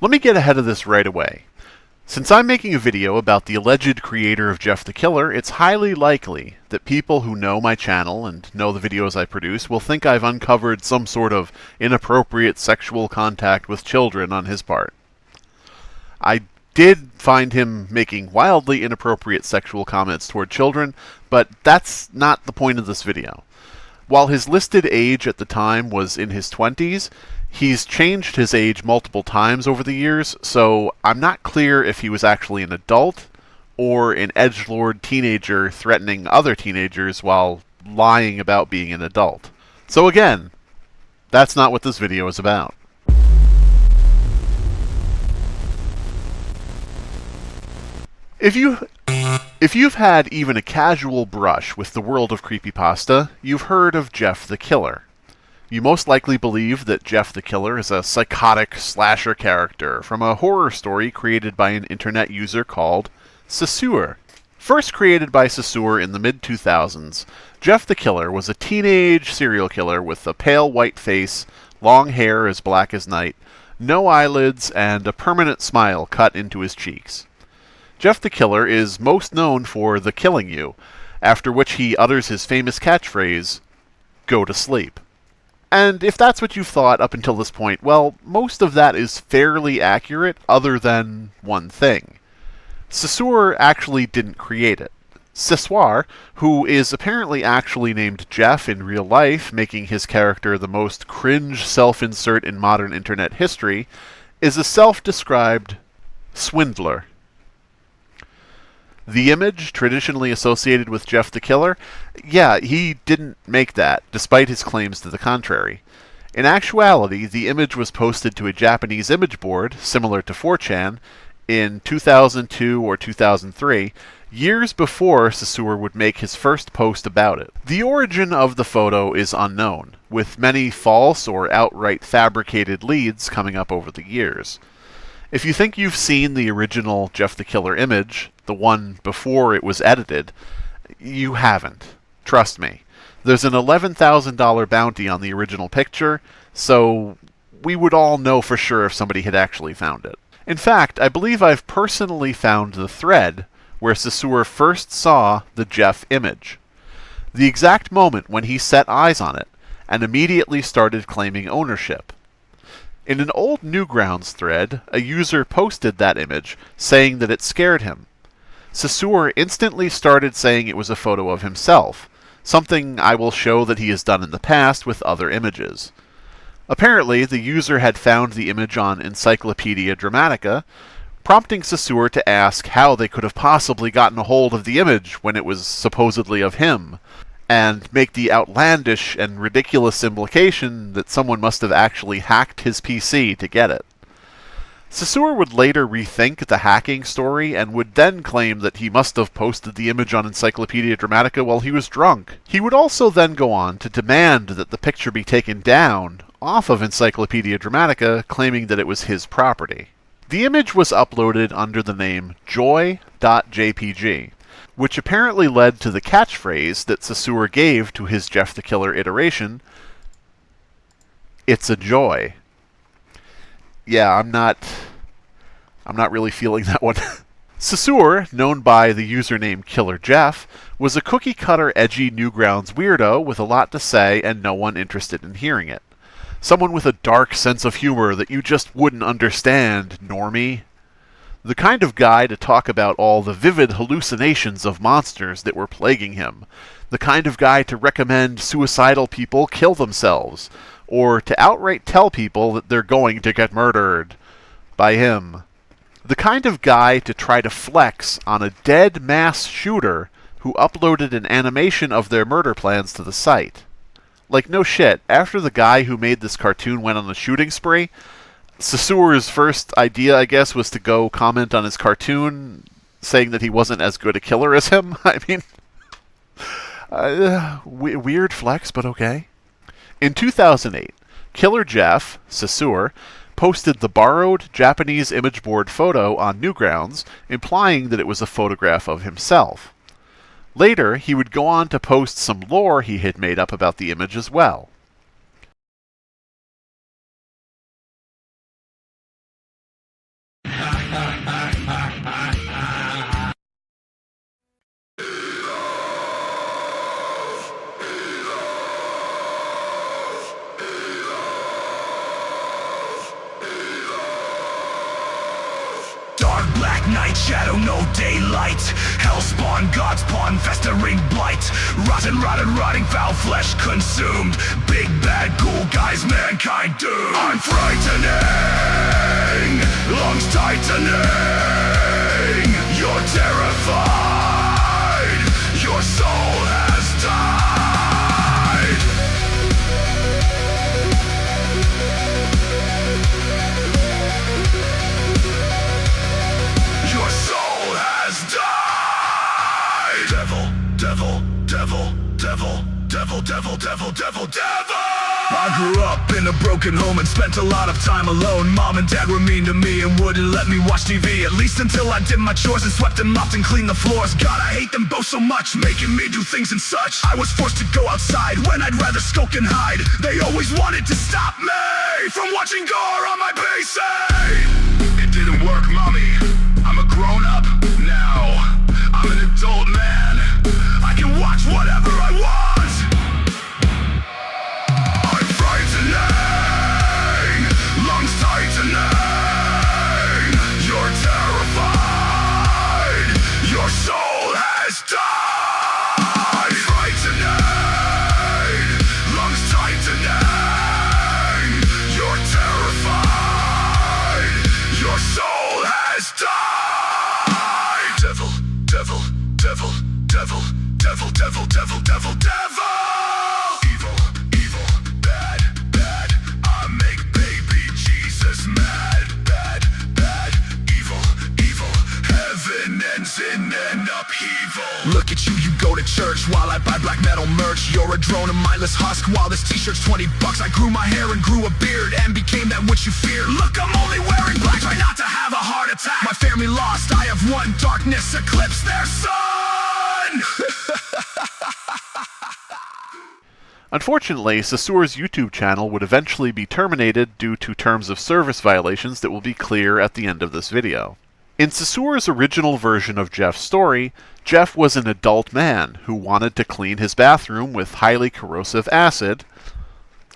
Let me get ahead of this right away. Since I'm making a video about the alleged creator of Jeff the Killer, it's highly likely that people who know my channel and know the videos I produce will think I've uncovered some sort of inappropriate sexual contact with children on his part. I did find him making wildly inappropriate sexual comments toward children, but that's not the point of this video. While his listed age at the time was in his 20s, he's changed his age multiple times over the years, so I'm not clear if he was actually an adult or an edgelord teenager threatening other teenagers while lying about being an adult. So again, that's not what this video is about. If you've had even a casual brush with the world of creepypasta, you've heard of Jeff the Killer. You most likely believe that Jeff the Killer is a psychotic slasher character from a horror story created by an internet user called Cessour. First created by Cessour in the mid-2000s, Jeff the Killer was a teenage serial killer with a pale white face, long hair as black as night, no eyelids, and a permanent smile cut into his cheeks. Jeff the Killer is most known for the killing you, after which he utters his famous catchphrase, "Go to sleep." And if that's what you've thought up until this point, well, most of that is fairly accurate other than one thing. Cessour actually didn't create it. Cessour, who is apparently actually named Jeff in real life, making his character the most cringe self-insert in modern internet history, is a self-described swindler. The image traditionally associated with Jeff the Killer, yeah, he didn't make that, despite his claims to the contrary. In actuality, the image was posted to a Japanese image board, similar to 4chan, in 2002 or 2003, years before Cessour would make his first post about it. The origin of the photo is unknown, with many false or outright fabricated leads coming up over the years. If you think you've seen the original Jeff the Killer image, the one before it was edited, you haven't. Trust me. There's an $11,000 bounty on the original picture, so we would all know for sure if somebody had actually found it. In fact, I believe I've personally found the thread where Cessour first saw the Jeff image. The exact moment when he set eyes on it, and immediately started claiming ownership. In an old Newgrounds thread, a user posted that image, saying that it scared him. Cessour instantly started saying it was a photo of himself, something I will show that he has done in the past with other images. Apparently, the user had found the image on Encyclopedia Dramatica, prompting Cessour to ask how they could have possibly gotten a hold of the image when it was supposedly of him, and make the outlandish and ridiculous implication that someone must have actually hacked his PC to get it. Cessour would later rethink the hacking story and would then claim that he must have posted the image on Encyclopedia Dramatica while he was drunk. He would also then go on to demand that the picture be taken down off of Encyclopedia Dramatica, claiming that it was his property. The image was uploaded under the name joy.jpg, which apparently led to the catchphrase that Cessour gave to his Jeff the Killer iteration, "It's a joy." Yeah, I'm not really feeling that one. Cessour, known by the username Killer Jeff, was a cookie-cutter edgy Newgrounds weirdo with a lot to say and no one interested in hearing it. Someone with a dark sense of humor that you just wouldn't understand, normie. The kind of guy to talk about all the vivid hallucinations of monsters that were plaguing him. The kind of guy to recommend suicidal people kill themselves, or to outright tell people that they're going to get murdered by him. The kind of guy to try to flex on a dead mass shooter who uploaded an animation of their murder plans to the site. Like, no shit, after the guy who made this cartoon went on a shooting spree, Cessour's first idea, I guess, was to go comment on his cartoon, saying that he wasn't as good a killer as him. I mean, weird flex, but okay. In 2008, Killer Jeff, Cessour, posted the borrowed Japanese image board photo on Newgrounds, implying that it was a photograph of himself. Later, he would go on to post some lore he had made up about the image as well. Dark black night, shadow, no daylight. Hellspawn, godspawn, festering blight. Rotting, foul flesh consumed. Big bad ghoul guys, mankind doomed. I'm frightening, lungs tightening. You're terrified, your soul has died. Your soul has died. Devil. I grew up in a broken home and spent a lot of time alone. Mom and dad were mean to me and wouldn't let me watch TV, at least until I did my chores and swept and mopped and cleaned the floors. God, I hate them both so much, making me do things and such. I was forced to go outside when I'd rather skulk and hide. They always wanted to stop me from watching gore on my PC. It didn't work, mommy. I'm a grown-up now. I'm an adult man. I can watch whatever I want. I'm frightening, lungs tightening. You're terrified, your soul has died. Frightening, lungs tightening. You're terrified, your soul has died. Devil. Evil, bad. I make baby Jesus mad. Bad, evil. Heaven ends in an upheaval. Look at you go to church while I buy black metal merch. You're a drone, a mindless husk, while this t-shirt's $20. I grew my hair and grew a beard and became that which you fear. Look, I'm only wearing black, try not to have a heart attack. My family lost, I have won, darkness eclipsed their sun. Unfortunately, Cessour's YouTube channel would eventually be terminated due to terms of service violations that will be clear at the end of this video. In Cessour's original version of Jeff's story, Jeff was an adult man who wanted to clean his bathroom with highly corrosive acid,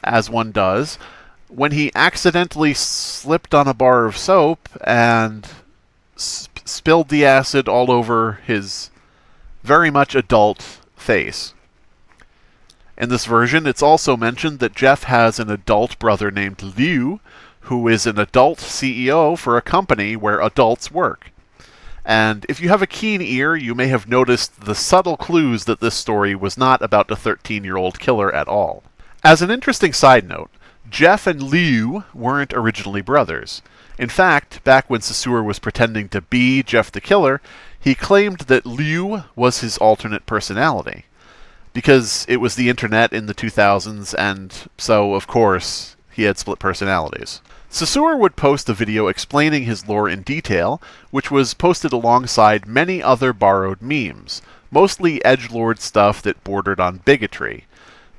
as one does, when he accidentally slipped on a bar of soap and spilled the acid all over his very much adult face. In this version, it's also mentioned that Jeff has an adult brother named Liu, who is an adult CEO for a company where adults work. And if you have a keen ear, you may have noticed the subtle clues that this story was not about the 13-year-old killer at all. As an interesting side note, Jeff and Liu weren't originally brothers. In fact, back when Cessour was pretending to be Jeff the Killer, he claimed that Liu was his alternate personality. Because it was the internet in the 2000s, and so, of course, he had split personalities. Cessour would post a video explaining his lore in detail, which was posted alongside many other borrowed memes, mostly edgelord stuff that bordered on bigotry.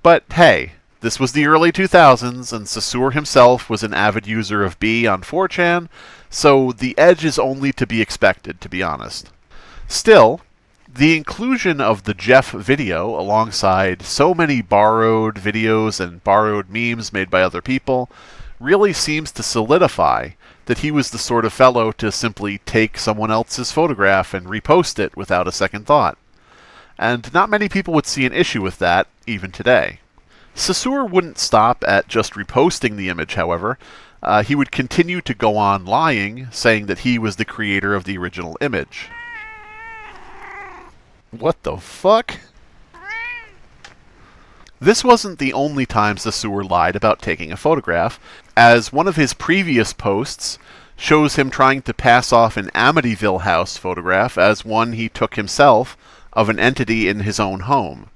But hey, this was the early 2000s, and Cessour himself was an avid user of B on 4chan, so the edge is only to be expected, to be honest. Still, the inclusion of the Jeff video alongside so many borrowed videos and borrowed memes made by other people really seems to solidify that he was the sort of fellow to simply take someone else's photograph and repost it without a second thought. And not many people would see an issue with that, even today. Cessour wouldn't stop at just reposting the image, however. He would continue to go on lying, saying that he was the creator of the original image. What the fuck? This wasn't the only time Cessour lied about taking a photograph, as one of his previous posts shows him trying to pass off an Amityville house photograph as one he took himself of an entity in his own home.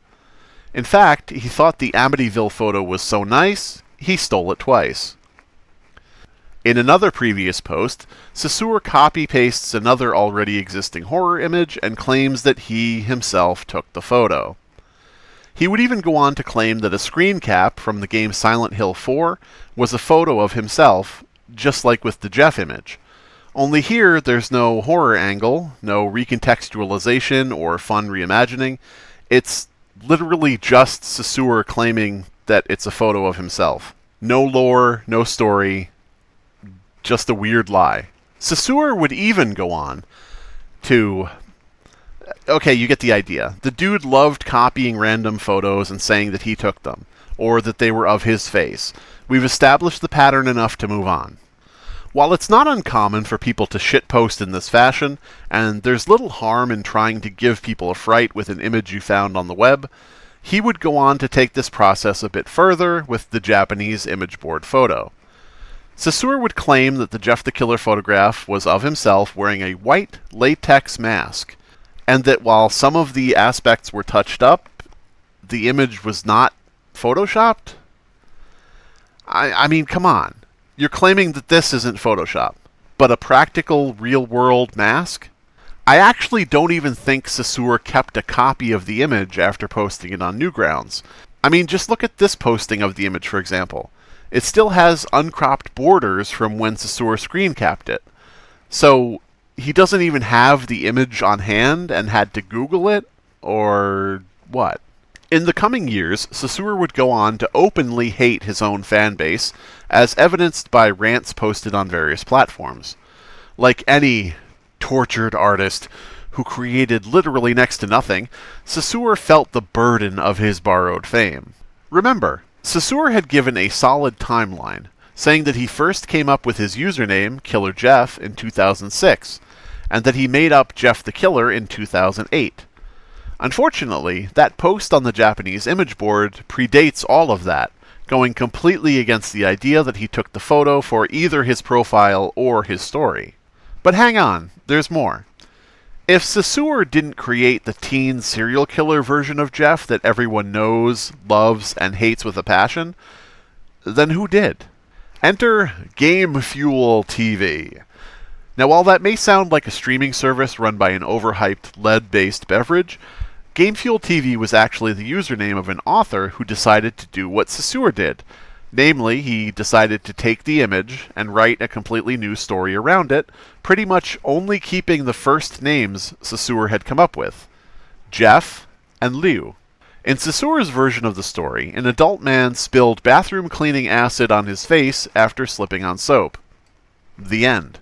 In fact, he thought the Amityville photo was so nice, he stole it twice. In another previous post, Cessour copy-pastes another already existing horror image and claims that he himself took the photo. He would even go on to claim that a screen cap from the game Silent Hill 4 was a photo of himself, just like with the Jeff image. Only here, there's no horror angle, no recontextualization or fun reimagining. It's literally just Cessour claiming that it's a photo of himself. No lore, no story, just a weird lie. Cessour would even go on to... Okay, you get the idea. The dude loved copying random photos and saying that he took them, or that they were of his face. We've established the pattern enough to move on. While it's not uncommon for people to shitpost in this fashion, and there's little harm in trying to give people a fright with an image you found on the web, he would go on to take this process a bit further with the Japanese image board photo. Cessour would claim that the Jeff the Killer photograph was of himself wearing a white latex mask, and that while some of the aspects were touched up, the image was not photoshopped? I mean, come on. You're claiming that this isn't Photoshop, but a practical, real-world mask? I actually don't even think Cessour kept a copy of the image after posting it on Newgrounds. I mean, just look at this posting of the image, for example. It still has uncropped borders from when Cessour screen capped it. So, he doesn't even have the image on hand and had to Google it? Or what? In the coming years, Cessour would go on to openly hate his own fan base, as evidenced by rants posted on various platforms. Like any tortured artist who created literally next to nothing, Cessour felt the burden of his borrowed fame. Remember, Cessour had given a solid timeline, saying that he first came up with his username, Killer Jeff, in 2006, and that he made up Jeff the Killer in 2008. Unfortunately, that post on the Japanese image board predates all of that, going completely against the idea that he took the photo for either his profile or his story. But hang on, there's more. If Cessour didn't create the teen serial killer version of Jeff that everyone knows, loves, and hates with a passion, then who did? Enter Game Fuel TV. Now, while that may sound like a streaming service run by an overhyped lead-based beverage, GameFuel TV was actually the username of an author who decided to do what Cessour did. Namely, he decided to take the image and write a completely new story around it, pretty much only keeping the first names Cessour had come up with, Jeff and Liu. In Cessour's version of the story, an adult man spilled bathroom cleaning acid on his face after slipping on soap. The end.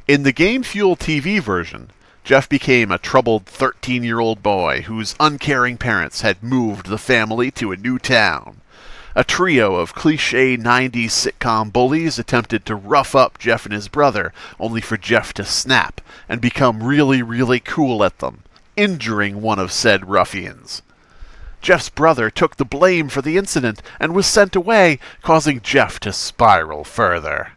In the GameFuel TV version, Jeff became a troubled 13-year-old boy whose uncaring parents had moved the family to a new town. A trio of cliché 90s sitcom bullies attempted to rough up Jeff and his brother, only for Jeff to snap and become really, really cool at them, injuring one of said ruffians. Jeff's brother took the blame for the incident and was sent away, causing Jeff to spiral further.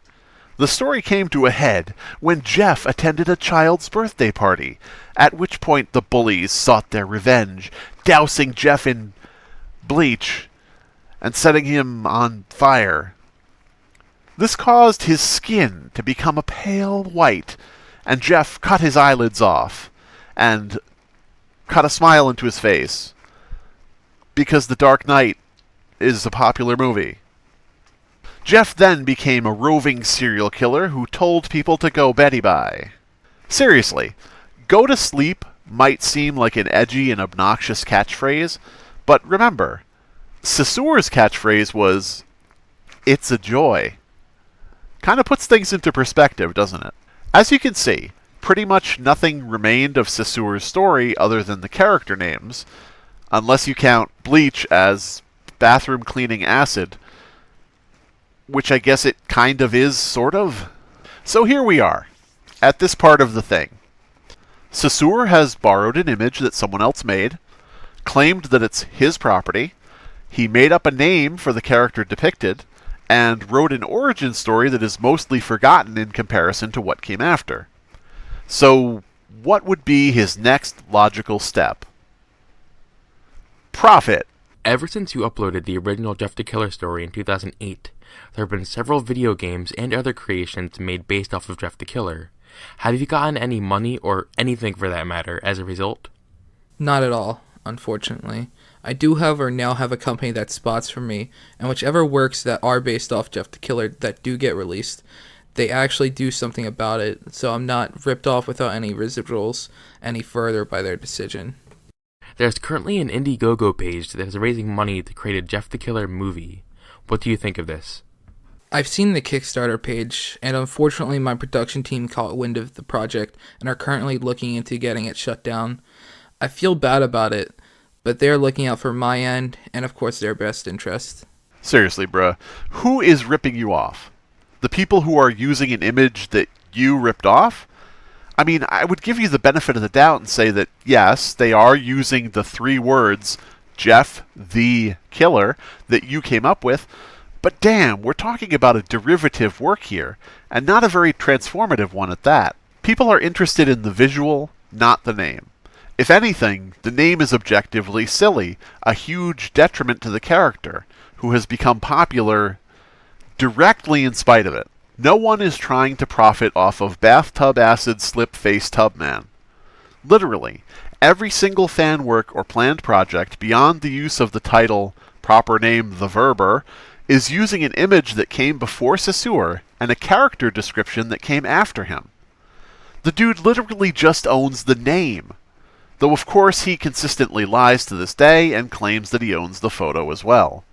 The story came to a head when Jeff attended a child's birthday party, at which point the bullies sought their revenge, dousing Jeff in bleach and setting him on fire. This caused his skin to become a pale white, and Jeff cut his eyelids off and cut a smile into his face, because The Dark Knight is a popular movie. Jeff then became a roving serial killer who told people to go Betty-bye. Seriously, go to sleep might seem like an edgy and obnoxious catchphrase, but remember, Cessour's catchphrase was, "It's a joy." Kind of puts things into perspective, doesn't it? As you can see, pretty much nothing remained of Cessour's story other than the character names, unless you count bleach as bathroom cleaning acid, which I guess it kind of is, sort of. So here we are, at this part of the thing. Cessour has borrowed an image that someone else made, claimed that it's his property, he made up a name for the character depicted, and wrote an origin story that is mostly forgotten in comparison to what came after. So, what would be his next logical step? Profit. Ever since you uploaded the original Jeff the Killer story in 2008, there have been several video games and other creations made based off of Jeff the Killer. Have you gotten any money, or anything for that matter, as a result? Not at all, unfortunately. I do, however, now have a company that spots for me, and whichever works that are based off Jeff the Killer that do get released, they actually do something about it, so I'm not ripped off without any residuals any further by their decision. There's currently an Indiegogo page that is raising money to create a Jeff the Killer movie. What do you think of this? I've seen the Kickstarter page, and unfortunately my production team caught wind of the project and are currently looking into getting it shut down. I feel bad about it, but they're looking out for my end, and of course their best interest. Seriously, bruh, who is ripping you off? The people who are using an image that you ripped off? I mean, I would give you the benefit of the doubt and say that, yes, they are using the 3 words, Jeff the Killer, that you came up with, but damn, we're talking about a derivative work here, and not a very transformative one at that. People are interested in the visual, not the name. If anything, the name is objectively silly, a huge detriment to the character, who has become popular directly in spite of it. No one is trying to profit off of bathtub acid slip face tub man. Literally, every single fan work or planned project beyond the use of the title, proper name The Verber, is using an image that came before Cessour and a character description that came after him. The dude literally just owns the name, though of course he consistently lies to this day and claims that he owns the photo as well.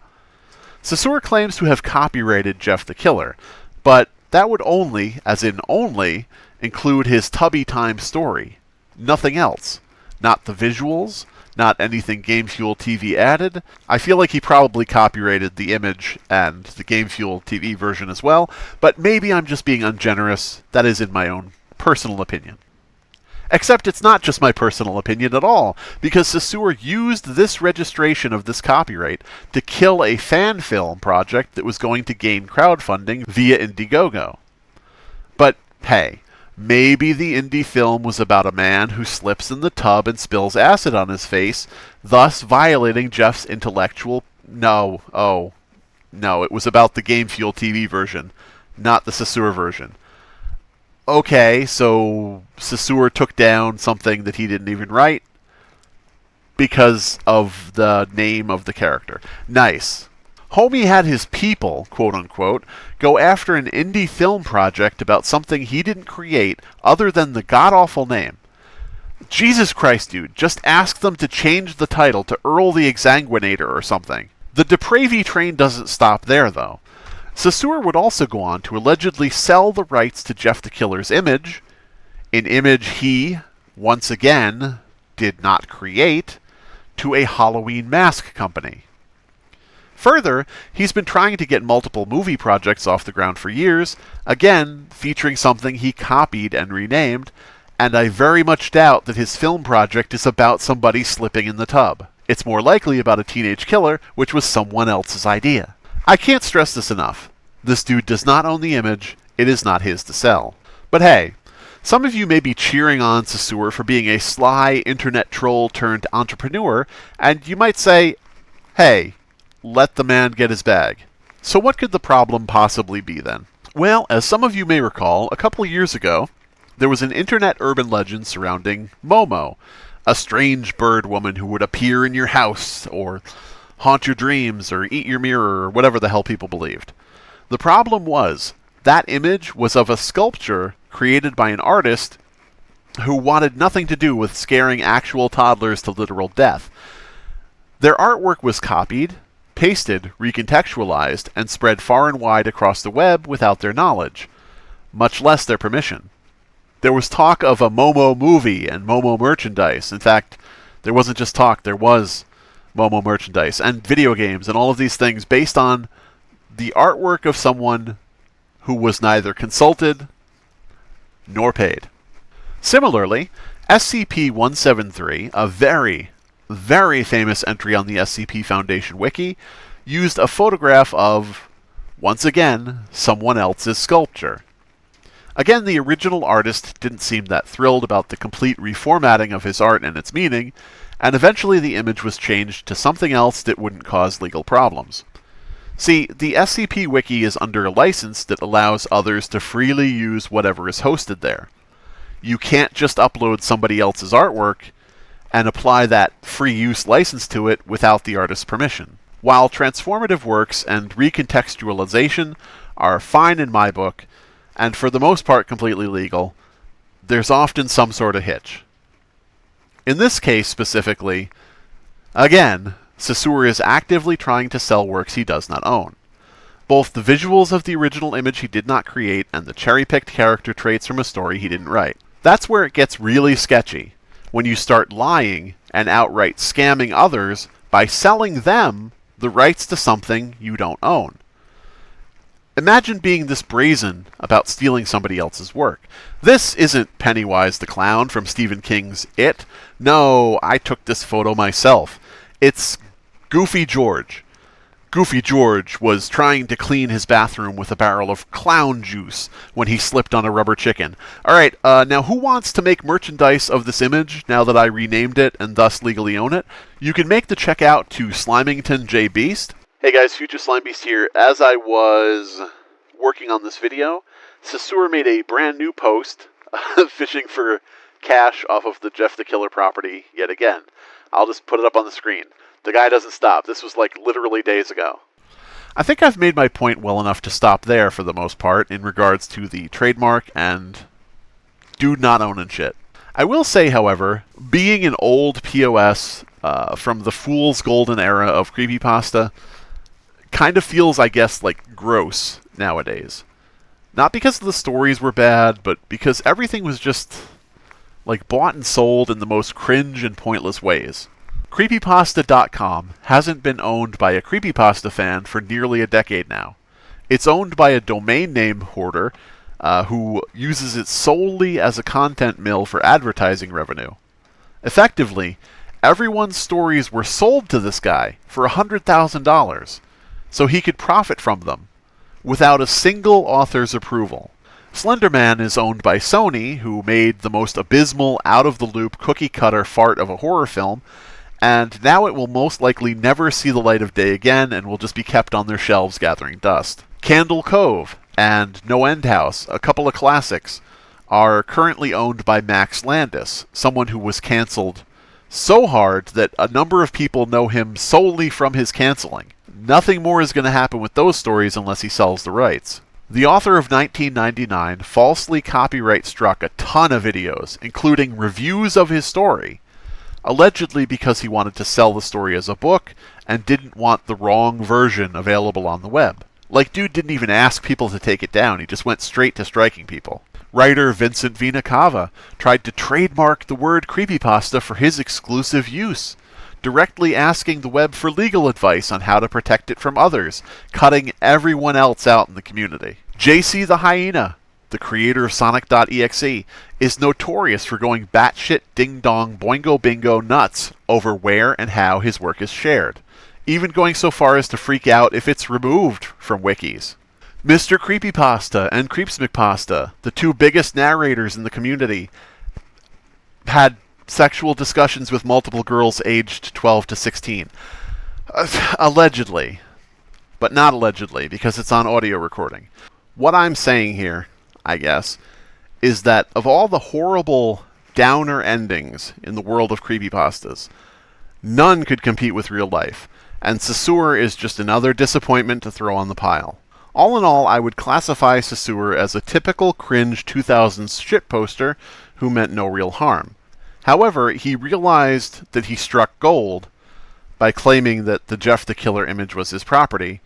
Cessour claims to have copyrighted Jeff the Killer, but that would only, as in only, include his Tubby Time story. Nothing else. Not the visuals, not anything Game Fuel TV added. I feel like he probably copyrighted the image and the Game Fuel TV version as well, but maybe I'm just being ungenerous. That is in my own personal opinion. Except it's not just my personal opinion at all, because Cessour used this registration of this copyright to kill a fan film project that was going to gain crowdfunding via Indiegogo. But hey, maybe the indie film was about a man who slips in the tub and spills acid on his face, thus violating Jeff's intellectual... No, it was about the Game Fuel TV version, not the Cessour version. Okay, so Cessour took down something that he didn't even write because of the name of the character. Nice. Homie had his people, quote-unquote, go after an indie film project about something he didn't create other than the god-awful name. Jesus Christ, dude, just ask them to change the title to Earl the Exsanguinator or something. The depravy train doesn't stop there, though. Cessour would also go on to allegedly sell the rights to Jeff the Killer's image, an image he, once again, did not create, to a Halloween mask company. Further, he's been trying to get multiple movie projects off the ground for years, again, featuring something he copied and renamed, and I very much doubt that his film project is about somebody slipping in the tub. It's more likely about a teenage killer, which was someone else's idea. I can't stress this enough. This dude does not own the image, it is not his to sell. But hey, some of you may be cheering on Cessour for being a sly internet troll turned entrepreneur, and you might say, hey, let the man get his bag. So what could the problem possibly be then? Well, as some of you may recall, a couple of years ago, there was an internet urban legend surrounding Momo, a strange bird woman who would appear in your house, or haunt your dreams, or eat your mirror, or whatever the hell people believed. The problem was, that image was of a sculpture created by an artist who wanted nothing to do with scaring actual toddlers to literal death. Their artwork was copied, pasted, recontextualized, and spread far and wide across the web without their knowledge, much less their permission. There was talk of a Momo movie and Momo merchandise. In fact, there wasn't just talk, there was Momo merchandise and video games and all of these things based on the artwork of someone who was neither consulted nor paid. Similarly, SCP-173, a very, very famous entry on the SCP Foundation wiki, used a photograph of, once again, someone else's sculpture. Again, the original artist didn't seem that thrilled about the complete reformatting of his art and its meaning, and eventually the image was changed to something else that wouldn't cause legal problems. See, the SCP Wiki is under a license that allows others to freely use whatever is hosted there. You can't just upload somebody else's artwork and apply that free use license to it without the artist's permission. While transformative works and recontextualization are fine in my book, and for the most part completely legal, there's often some sort of hitch. In this case specifically, again, Cessour is actively trying to sell works he does not own. Both the visuals of the original image he did not create and the cherry-picked character traits from a story he didn't write. That's where it gets really sketchy, when you start lying and outright scamming others by selling them the rights to something you don't own. Imagine being this brazen about stealing somebody else's work. This isn't Pennywise the Clown from Stephen King's It. No, I took this photo myself. It's Goofy George. Goofy George was trying to clean his bathroom with a barrel of clown juice when he slipped on a rubber chicken. Alright, now who wants to make merchandise of this image now that I renamed it and thus legally own it? You can make the check out to Slimington J Beast. Hey guys, Future Slimebeast here. As I was working on this video, Cessour made a brand new post fishing for cash off of the Jeff the Killer property yet again. I'll just put it up on the screen. The guy doesn't stop. This was like literally days ago. I think I've made my point well enough to stop there for the most part in regards to the trademark and dude not owning shit. I will say, however, being an old POS from the fool's golden era of CreepyPasta kind of feels, I guess, like gross nowadays. Not because the stories were bad, but because everything was just like bought and sold in the most cringe and pointless ways. CreepyPasta.com hasn't been owned by a CreepyPasta fan for nearly a decade now. It's owned by a domain name hoarder who uses it solely as a content mill for advertising revenue. Effectively, everyone's stories were sold to this guy for $100,000, so he could profit from them, without a single author's approval. Slenderman is owned by Sony, who made the most abysmal, out-of-the-loop, cookie-cutter fart of a horror film, and now it will most likely never see the light of day again and will just be kept on their shelves gathering dust. Candle Cove and No End House, a couple of classics, are currently owned by Max Landis, someone who was cancelled so hard that a number of people know him solely from his cancelling. Nothing more is going to happen with those stories unless he sells the rights. The author of 1999 falsely copyright struck a ton of videos, including reviews of his story, allegedly because he wanted to sell the story as a book and didn't want the wrong version available on the web. Like, dude didn't even ask people to take it down, he just went straight to striking people. Writer Vincent Vinacava tried to trademark the word creepypasta for his exclusive use, directly asking the web for legal advice on how to protect it from others, cutting everyone else out in the community. JC the Hyena, the creator of Sonic.exe, is notorious for going batshit ding-dong boingo bingo nuts over where and how his work is shared, even going so far as to freak out if it's removed from wikis. Mr. CreepyPasta and CreepsMcPasta, the two biggest narrators in the community, had sexual discussions with multiple girls aged 12 to 16. Allegedly. But not allegedly, because it's on audio recording. What I'm saying here, I guess, is that of all the horrible downer endings in the world of creepypastas, none could compete with real life, and Cessour is just another disappointment to throw on the pile. All in all, I would classify Cessour as a typical cringe 2000s shitposter who meant no real harm. However, he realized that he struck gold by claiming that the Jeff the Killer image was his property,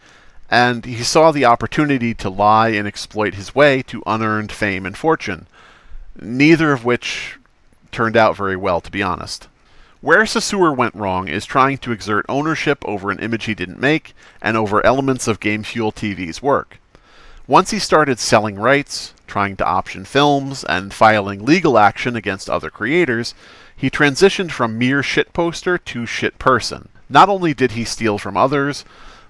and he saw the opportunity to lie and exploit his way to unearned fame and fortune, neither of which turned out very well, to be honest. Where Cessour went wrong is trying to exert ownership over an image he didn't make and over elements of Game Fuel TV's work. Once he started selling rights, trying to option films, and filing legal action against other creators, he transitioned from mere shitposter to shitperson. Not only did he steal from others,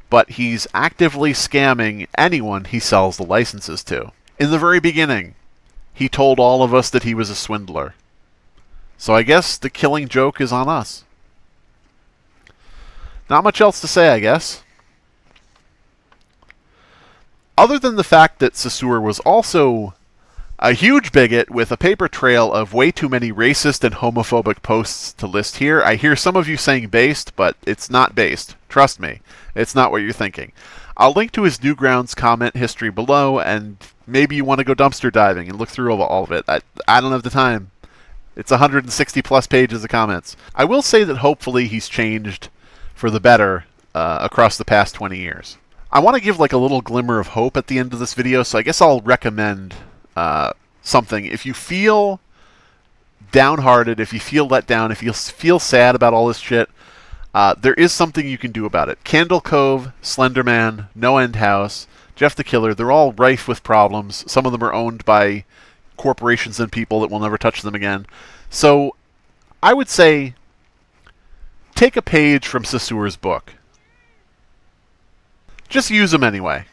but he's actively scamming anyone he sells the licenses to. In the very beginning, he told all of us that he was a swindler. So I guess the killing joke is on us. Not much else to say, I guess. Other than the fact that Cessour was also A huge bigot with a paper trail of way too many racist and homophobic posts to list here. I hear some of you saying based, but it's not based. Trust me, it's not what you're thinking. I'll link to his Newgrounds comment history below, and maybe you want to go dumpster diving and look through all of it. I don't have the time. It's 160 plus pages of comments. I will say that hopefully he's changed for the better across the past 20 years. I want to give like a little glimmer of hope at the end of this video, so I guess I'll recommend something. If you feel downhearted, if you feel let down, if you feel sad about all this shit, there is something you can do about it. Candle Cove, Slenderman, No End House, Jeff the Killer, they're all rife with problems. Some of them are owned by corporations and people that will never touch them again. So I would say take a page from Cessour's book. Just use them anyway.